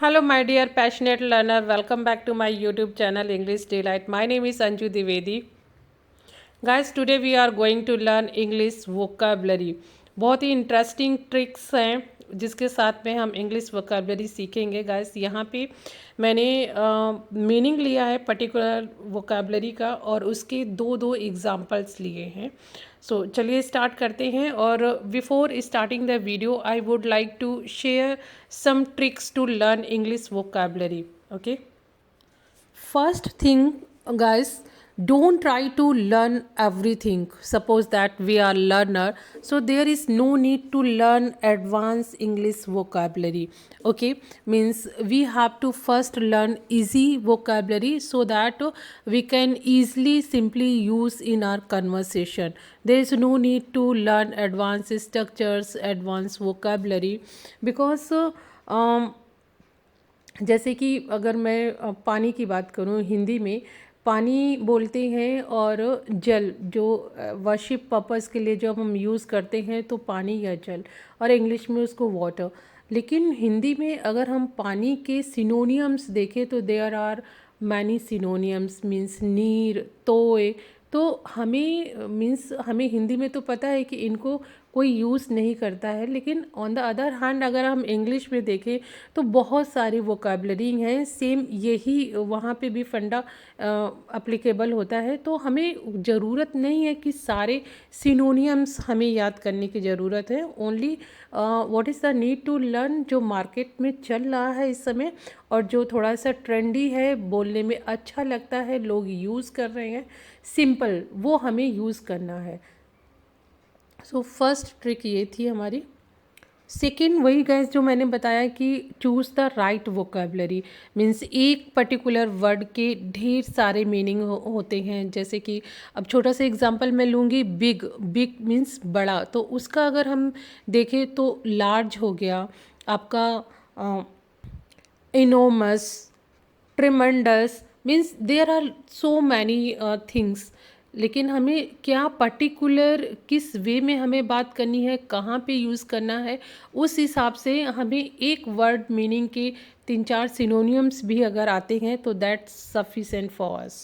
Hello, my dear passionate learner. Welcome back to my YouTube channel English Delight. My name is Anju Divedi. Guys, today we are going to learn English vocabulary. बहुत ही interesting tricks हैं जिसके साथ में हम English vocabulary सीखेंगे। Guys, यहाँ पे मैंने मीनिंग लिया है पर्टिकुलर वोकेबलरी का और उसके दो दो एग्जांपल्स लिए हैं। सो चलिए स्टार्ट करते हैं। और before starting the video I would like to share some tricks to learn English vocabulary. Okay, first thing, guys, don't try to learn everything. Suppose that we are learner, so there is no need to learn advanced English vocabulary. Okay, means we have to first learn easy vocabulary so that we can easily simply use in our conversation. There is no need to learn advanced structures, advanced vocabulary, because जैसे कि अगर मैं पानी की बात करूँ, हिंदी में पानी बोलते हैं, और जल जो वर्शिप पर्पस के लिए जब हम यूज़ करते हैं तो पानी या जल, और इंग्लिश में उसको वाटर। लेकिन हिंदी में अगर हम पानी के सिनोनियम्स देखें तो there are many synonyms, means नीर, तोय। तो हमें हिंदी में तो पता है कि इनको कोई यूज़ नहीं करता है, लेकिन ऑन द अदर हैंड अगर हम इंग्लिश में देखें तो बहुत सारी वोकेबलरी हैं। सेम यही वहाँ पे भी फंडा अप्लीकेबल होता है। तो हमें ज़रूरत नहीं है कि सारे सिनोनियम्स हमें याद करने की ज़रूरत है। Only what is the need to learn, जो मार्केट में चल रहा है इस समय और जो थोड़ा सा ट्रेंडी है, बोलने में अच्छा लगता है, लोग यूज़ कर रहे हैं, सिंपल, वो हमें यूज़ करना है। सो फर्स्ट ट्रिक ये थी हमारी। सेकेंड, वही गैस जो मैंने बताया कि choose the right vocabulary, means एक पर्टिकुलर वर्ड के ढेर सारे मीनिंग होते हैं। जैसे कि अब छोटा सा एग्जांपल मैं लूँगी, बिग। बिग मीन्स बड़ा, तो उसका अगर हम देखें तो लार्ज हो गया आपका, enormous, tremendous, means there are so many things. लेकिन हमें क्या पर्टिकुलर किस वे में हमें बात करनी है, कहाँ पे यूज़ करना है, उस हिसाब से हमें एक वर्ड मीनिंग के 3-4 सिनोनियम्स भी अगर आते हैं तो that's sufficient for us.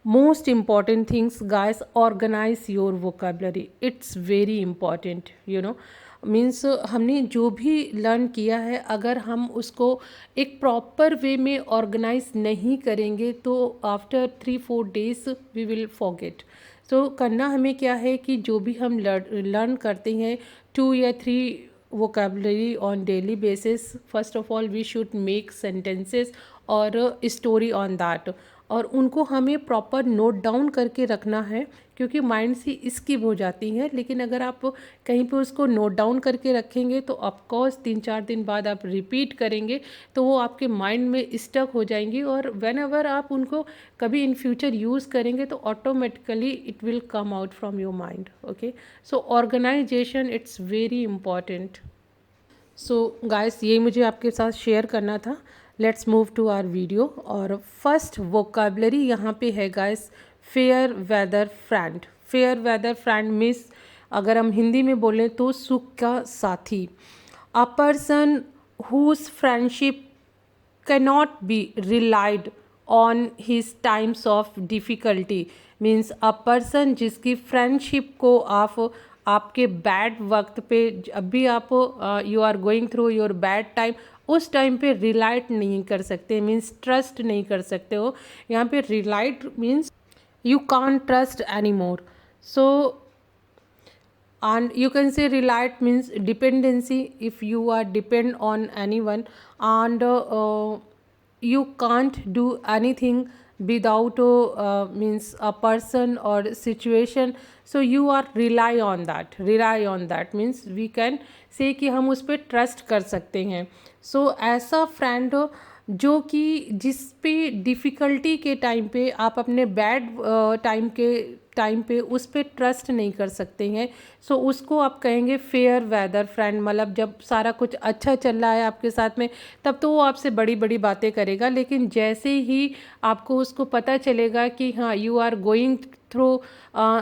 Most important things guys, organise your vocabulary, it's very important, you know. Means हमने जो भी लर्न किया है, अगर हम उसको एक प्रॉपर वे में ऑर्गेनाइज नहीं करेंगे तो after 3-4 days we will forget. तो करना हमें क्या है कि जो भी हम लर्न करते हैं 2 या 3 vocabulary on daily basis, first of all we should make sentences और स्टोरी ऑन दैट, और उनको हमें प्रॉपर नोट डाउन करके रखना है, क्योंकि माइंड से स्किप हो जाती हैं। लेकिन अगर आप कहीं पे उसको नोट डाउन करके रखेंगे तो ऑफकोर्स 3-4 दिन बाद आप रिपीट करेंगे तो वो आपके माइंड में स्टक हो जाएंगी, और वेन एवर आप उनको कभी इन फ्यूचर यूज़ करेंगे तो automatically it will come out from your mind. Okay, so organisation it's very important. So guys, ये मुझे आपके साथ शेयर करना था। Let's move to our video. और फर्स्ट वोकेबलरी यहाँ पे है guys, fair weather friend. Fair weather friend means, अगर हम हिंदी में बोलें तो सुख का साथी। A person whose friendship cannot be relied on his times of difficulty, means a person जिसकी फ्रेंडशिप को आप आपके बैड वक्त पे, जब भी आप you are going through your bad time, उस टाइम पे रिलाइट नहीं कर सकते, मीन्स ट्रस्ट नहीं कर सकते हो। यहाँ पे Relight means you can't trust anymore. So, and you can say relied means dependency, if you are depend on anyone, and you can't do anything without means a person or situation, so you are rely on that। rely on that means we can say कि हम उस पर trust कर सकते हैं। सो ऐसा friend जो कि जिस पे डिफ़िकल्टी के टाइम पे आप अपने बैड टाइम के टाइम पे उस पे ट्रस्ट नहीं कर सकते हैं। सो उसको आप कहेंगे फेयर वेदर फ्रेंड। मतलब जब सारा कुछ अच्छा चल रहा है आपके साथ में तब तो वो आपसे बड़ी बड़ी बातें करेगा, लेकिन जैसे ही आपको उसको पता चलेगा कि हाँ you are going through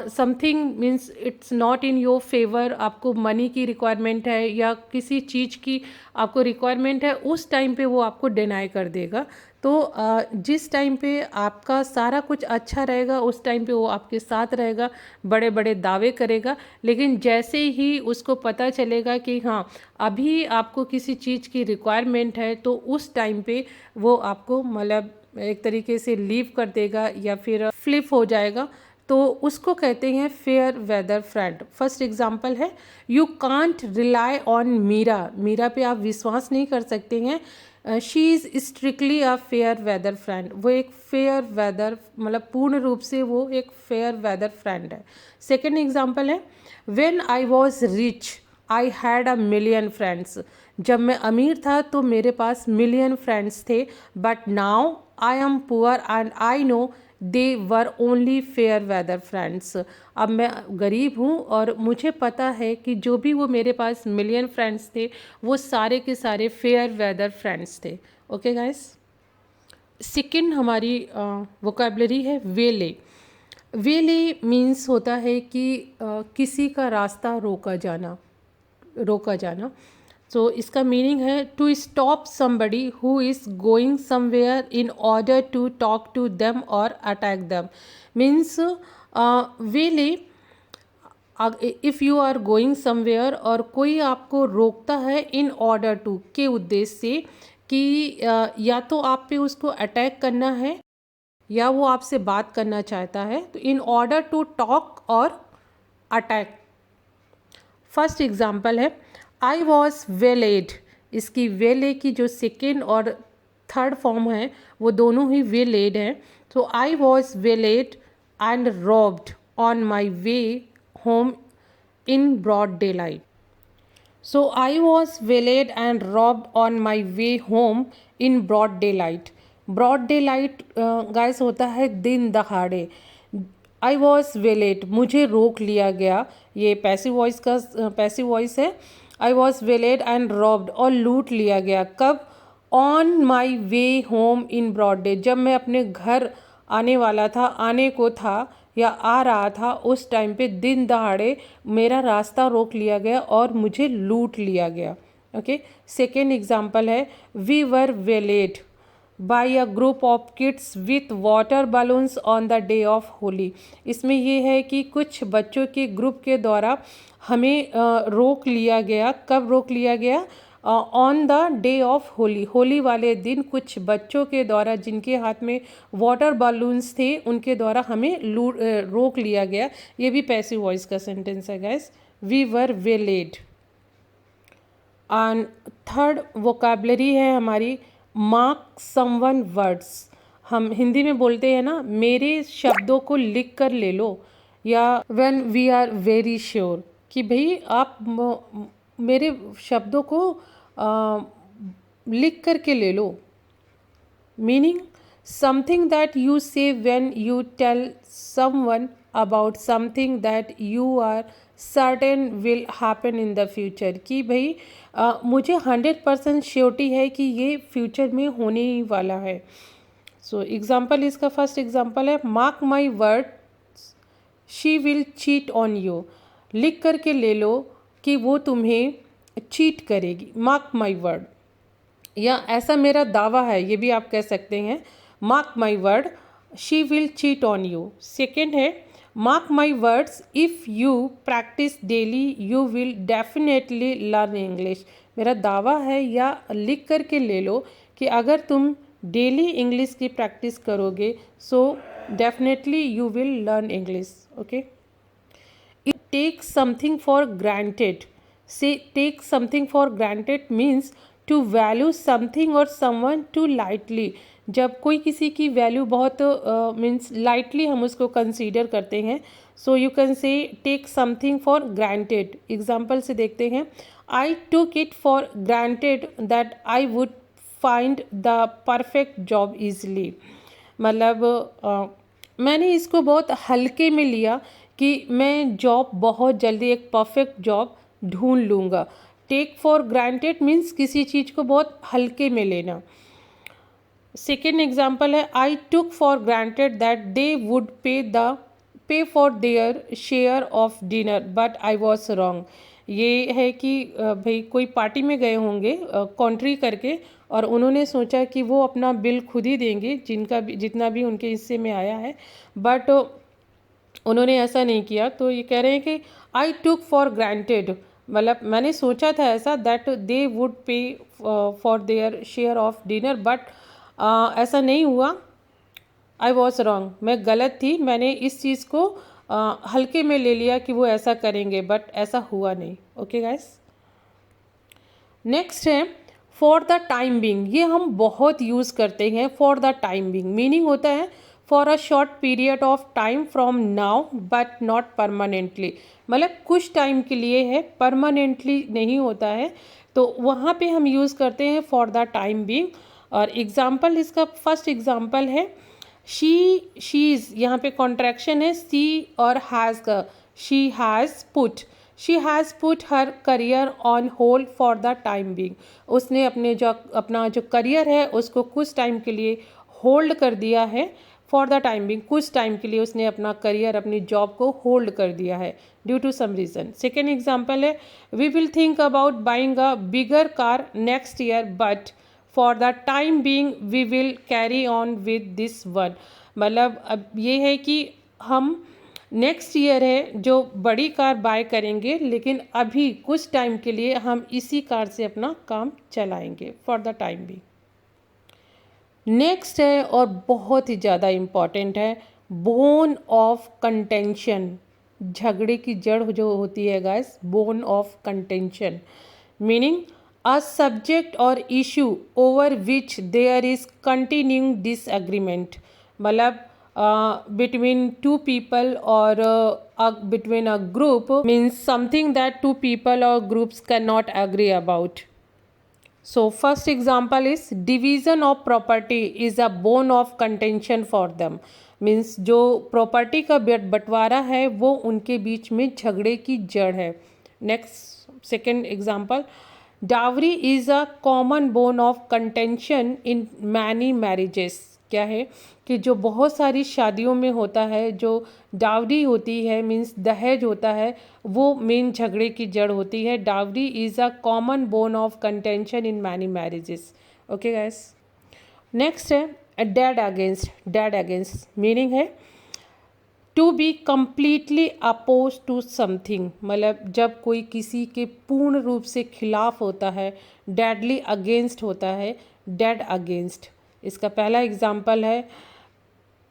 something means it's not in your favour, आपको मनी की रिक्वायरमेंट है या किसी चीज़ की आपको रिक्वायरमेंट है, उस टाइम पे वो आपको डिनाई कर देगा। तो जिस टाइम पे आपका सारा कुछ अच्छा रहेगा उस टाइम पे वो आपके साथ रहेगा, बड़े बड़े दावे करेगा। लेकिन जैसे ही उसको पता चलेगा कि हाँ अभी आपको किसी चीज़ की रिक्वायरमेंट है तो उस टाइम पे वो आपको मतलब एक तरीके से लीव कर देगा या फिर फ्लिप हो जाएगा। तो उसको कहते हैं fair weather friend. First example है, you can't rely on Meera. Meera पे आप विश्वास नहीं कर सकते हैं। She is strictly a fair weather friend. वो एक फेयर वेदर मतलब पूर्ण रूप से वो एक फेयर वेदर फ्रेंड है। सेकेंड एग्जांपल है, when I was rich I had a million friends. जब मैं अमीर था तो मेरे पास मिलियन फ्रेंड्स थे, but now I am poor and I know they were only fair weather friends. अब मैं गरीब हूँ और मुझे पता है कि जो भी वो मेरे पास मिलियन फ्रेंड्स थे वो सारे के सारे फेयर वेदर फ्रेंड्स थे। Okay guys. सेकेंड हमारी वोकैबलरी है वेले। वेले मीन्स होता है कि किसी का रास्ता रोका जाना। सो इसका मीनिंग है to stop somebody who is going somewhere in order to talk to them और attack them. Means waylay, if you are going somewhere और कोई आपको रोकता है इन ऑर्डर टू के उद्देश्य से कि या तो आप पे उसको अटैक करना है या वो आपसे बात करना चाहता है, तो इन ऑर्डर टू टॉक और अटैक। फर्स्ट एग्जाम्पल है, आई वॉज वेलेड। इसकी वेले की जो सेकेंड और थर्ड फॉर्म है वो दोनों ही वेलेड हैं। तो I was waylaid and robbed on my way home in broad daylight. So I was waylaid and robbed on my way home in broad daylight. Broad daylight guys होता है दिन दहाड़े। आई was valid, मुझे रोक लिया गया, ये passive voice का पैसिव वॉइस है। I was waylaid and robbed, और लूट लिया गया। कब? On my way home in broad day, जब मैं अपने घर आने को था या आ रहा था उस टाइम पे दिन दहाड़े मेरा रास्ता रोक लिया गया और मुझे लूट लिया गया। ओके। सेकेंड एग्जाम्पल है, we were waylaid by a group of kids with water balloons on the day of Holi. इसमें ये है कि कुछ बच्चों के ग्रुप के द्वारा हमें रोक लिया गया। कब रोक लिया गया? On the day of Holi, Holi वाले दिन कुछ बच्चों के द्वारा जिनके हाथ में वाटर बलून्स थे उनके द्वारा हमें रोक लिया गया। ये भी पैसिव वॉइस का सेंटेंस है guys. We were waylaid. And third vocabulary है हमारी मार्क समवन वर्ड्स। हम हिंदी में बोलते हैं ना, मेरे शब्दों को लिख कर ले लो, या when we are very sure कि भाई आप मेरे शब्दों को लिख करके ले लो। Meaning something that you say when you tell someone about something that you are certain will happen in the future, कि भाई मुझे 100% श्योरिटी है कि ये फ्यूचर में होने ही वाला है। सो एग्जाम्पल, इसका फर्स्ट एग्जाम्पल है, mark my word she will cheat on you. लिख करके ले लो कि वो तुम्हें चीट करेगी। मार्क माई वर्ड, या ऐसा मेरा दावा है, ये भी आप कह सकते हैं। Mark my word she will cheat on you. Second है, mark my words if you practise daily you will definitely learn English. मेरा दावा है, या लिख करके ले लो कि अगर तुम डेली इंग्लिश की प्रैक्टिस करोगे so definitely you will learn English. Okay. Take something for granted. Say take something for granted means to value something or someone too lightly. जब कोई किसी की वैल्यू बहुत मीन्स लाइटली हम उसको कंसीडर करते हैं, so you can say take something for granted. Example से देखते हैं, I took it for granted that I would find the perfect job easily. मतलब मैंने इसको बहुत हल्के में लिया कि मैं जॉब बहुत जल्दी एक परफेक्ट जॉब ढूंढ लूँगा। टेक फॉर ग्रांटेड मीन्स किसी चीज़ को बहुत हल्के में लेना। सेकेंड एग्जाम्पल है I took for granted that they would pay for their share of dinner but I was wrong. ये है कि भाई कोई पार्टी में गए होंगे कॉन्ट्री करके, और उन्होंने सोचा कि वो अपना बिल खुद ही देंगे जिनका भी जितना भी उनके हिस्से में आया है, बट उन्होंने ऐसा नहीं किया। तो ये कह रहे हैं कि आई टुक फॉर ग्रांटेड, मतलब मैंने सोचा था ऐसा that they would pay for their share of dinner but ऐसा नहीं हुआ। आई वॉज रॉन्ग, मैं गलत थी, मैंने इस चीज़ को हल्के में ले लिया कि वो ऐसा करेंगे, बट ऐसा हुआ नहीं। ओके गाइस, नेक्स्ट है फॉर द टाइम बीइंग। ये हम बहुत यूज़ करते हैं। For the time being meaning होता है for a short period of time from now but not permanently, मतलब कुछ टाइम के लिए है, परमानेंटली नहीं होता है। तो वहाँ पे हम यूज़ करते हैं फॉर द टाइम बीइंग। और एग्जाम्पल, इसका फर्स्ट एग्जाम्पल है शीज़, यहाँ पे कॉन्ट्रैक्शन है सी और हैज़ का। She has put her career on hold for the time being. उसने अपना जो करियर है उसको कुछ टाइम के लिए होल्ड कर दिया है। फॉर द टाइम बीइंग, कुछ टाइम के लिए उसने अपना करियर, अपनी जॉब को होल्ड कर दिया है due to some reason. Second example है we will think about buying a bigger car next year but for the time being we will carry on with this one. मतलब अब ये है कि हम नेक्स्ट ईयर है जो बड़ी कार बाय करेंगे, लेकिन अभी कुछ टाइम के लिए हम इसी कार से अपना काम चलाएंगे for the time being. Next है और बहुत ही ज़्यादा इम्पॉर्टेंट है बोन ऑफ कंटेंशन। झगड़े की जड़ जो होती है guys, bone of contention meaning a subject और issue over which there is continuing disagreement, मतलब between two people or between a group means something that two people or groups cannot agree about. So first example is division of property is a bone of contention for them, means जो property का बंटवारा है वो उनके बीच में झगड़े की जड़ है। Next second example dowry is a common bone of contention in many marriages. क्या है कि जो बहुत सारी शादियों में होता है, जो डावरी होती है मीन्स दहेज होता है, वो मेन झगड़े की जड़ होती है। Dowry is a common bone of contention in many marriages. Okay guys, next है डेड अगेंस्ट मीनिंग है to be completely oppose to something, मतलब जब कोई किसी के पूर्ण रूप से खिलाफ होता है, डेडली अगेंस्ट होता है, डेड अगेंस्ट। इसका पहला एग्जाम्पल है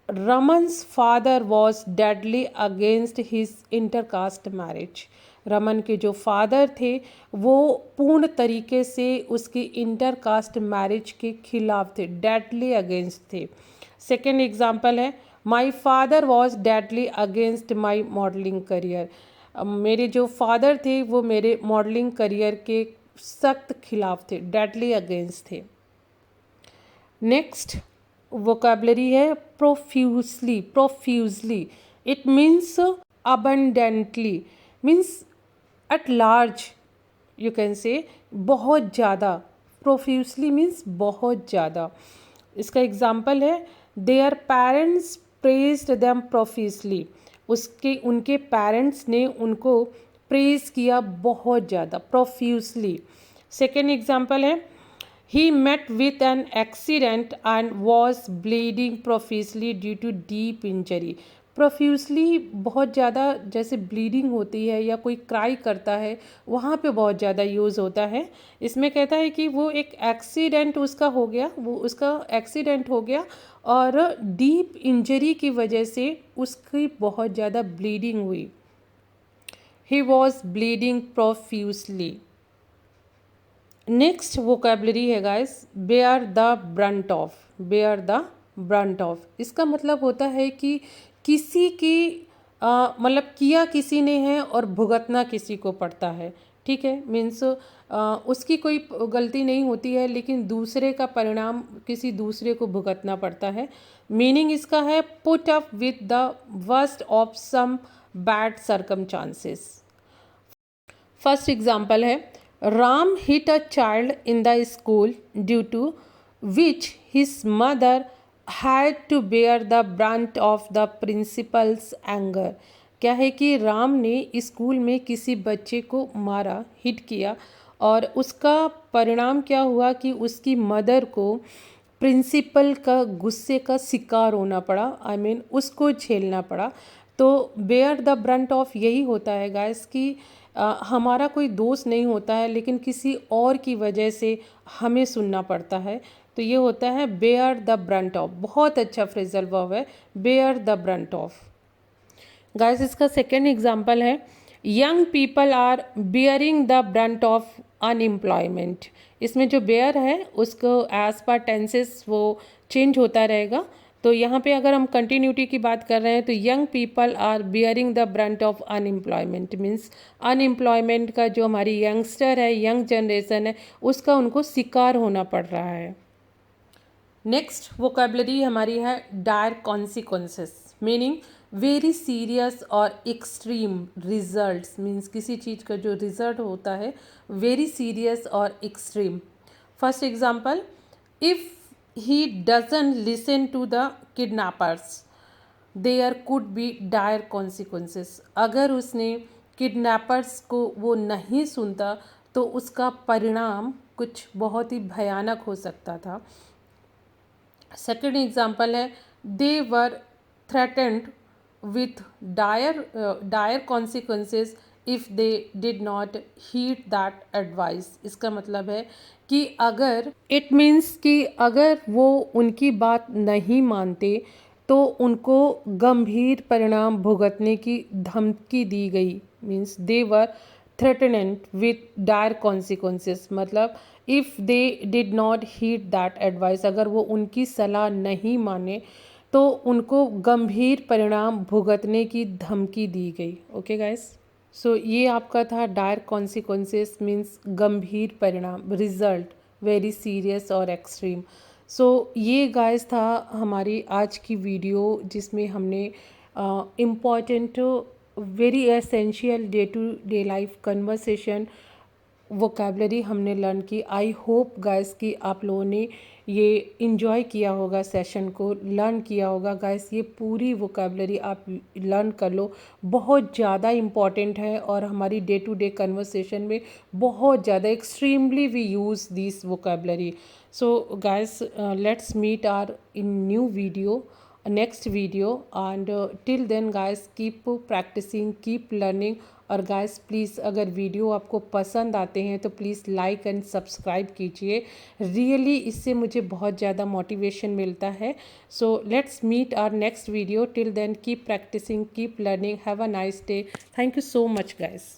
Raman's father was deadly against his intercaste marriage. Raman के जो फादर थे वो पूर्ण तरीके से उसकी इंटरकास्ट मैरिज के खिलाफ थे, डेडली अगेंस्ट थे। सेकेंड एग्जाम्पल है my father was deadly against my modelling career. मेरे जो फादर थे वो मेरे मॉडलिंग करियर के सख्त खिलाफ थे, डेडली अगेंस्ट थे। नेक्स्ट वोकैबलरी है profusely. It means abundantly, means at large, you can से बहुत ज़्यादा। प्रोफ्यूजली मीन्स बहुत ज़्यादा। इसका एग्जाम्पल है their parents praised them profusely. उनके पेरेंट्स ने उनको प्रेज किया बहुत ज़्यादा, प्रोफ्यूजली। सेकेंड एग्जाम्पल है He met with an accident and was bleeding profusely due to deep injury. Profusely बहुत ज़्यादा, जैसे ब्लीडिंग होती है या कोई क्राई करता है वहाँ पे बहुत ज़्यादा यूज़ होता है। इसमें कहता है कि वो एक एक्सीडेंट उसका हो गया, वो उसका एक्सीडेंट हो गया और डीप इंजरी की वजह से उसकी बहुत ज़्यादा ब्लीडिंग हुई। He was bleeding profusely. Next vocabulary है guys bear the brunt of. Bear the brunt of इसका मतलब होता है कि किसी की मतलब किया किसी ने है और भुगतना किसी को पड़ता है। ठीक है, मीन्स उसकी कोई गलती नहीं होती है, लेकिन दूसरे का परिणाम किसी दूसरे को भुगतना पड़ता है। मीनिंग इसका है put up with the worst of some bad circumstances. First example है, Ram hit a child in the school due to which his mother had to bear the brunt of the principal's anger. क्या है कि राम ने school में किसी बच्चे को मारा, हिट किया, और उसका परिणाम क्या हुआ कि उसकी मदर को प्रिंसिपल का गुस्से का शिकार होना पड़ा, आई मीन उसको झेलना पड़ा। तो बेयर द ब्रंट ऑफ यही होता है गाइस कि हमारा कोई दोष नहीं होता है, लेकिन किसी और की वजह से हमें सुनना पड़ता है। तो ये होता है बेयर द ब्रंट ऑफ। बहुत अच्छा फ्रेजल वर्ब है, bear the brunt of. Guys इसका सेकेंड एग्जाम्पल है, young people are bearing the brunt of unemployment. इसमें जो बेयर है उसको एज पर टेंसेस वो चेंज होता रहेगा। तो यहाँ पे अगर हम कंटिन्यूटी की बात कर रहे हैं तो young people are bearing the brunt of unemployment, means unemployment का जो हमारी यंगस्टर है, यंग जनरेशन है, उसका उनको शिकार होना पड़ रहा है। नेक्स्ट वोकेबलरी हमारी है dire consequences, meaning very serious और एक्सट्रीम रिजल्ट्स, मीन्स किसी चीज़ का जो रिजल्ट होता है वेरी सीरियस और extreme. First example, if he doesn't listen to the kidnappers there could be dire consequences. अगर उसने किडनैपर्स को वो नहीं सुनता तो उसका परिणाम कुछ बहुत ही भयानक हो सकता था। सेकेंड एग्जाम्पल है, दे वर threatened with dire consequences if they did not heed that advice। इसका मतलब है कि अगर इट मीन्स कि अगर वो उनकी बात नहीं मानते तो उनको गंभीर परिणाम भुगतने की धमकी दी गई। Means they were threatened with dire consequences, मतलब if they did not heed that advice, अगर वो उनकी सलाह नहीं माने तो उनको गंभीर परिणाम भुगतने की धमकी दी गई। ओके गाइस, सो ये आपका था डायर कॉन्सिक्वेंसेस, मीन्स गंभीर परिणाम, रिजल्ट वेरी सीरियस और एक्सट्रीम। सो ये गाइस था हमारी आज की वीडियो, जिसमें हमने important very essential day to day life conversation vocabulary हमने लर्न की। आई होप गाइस कि आप लोगों ने ये इन्जॉय किया होगा, सेशन को लर्न किया होगा। गाइस ये पूरी वोकेबलरी आप लर्न कर लो, बहुत ज़्यादा इम्पॉर्टेंट है और हमारी डे टू डे कन्वर्सेशन में बहुत ज़्यादा extremely we use this vocabulary. So guys let's meet our in new video, next video, and till then guys keep practicing, keep learning। और गाइस प्लीज़ अगर वीडियो आपको पसंद आते हैं तो प्लीज़ लाइक एंड सब्सक्राइब कीजिए, रियली इससे मुझे बहुत ज़्यादा मोटिवेशन मिलता है। So let's meet our next video, till then keep practising, keep learning, have a nice day, thank you so much guys.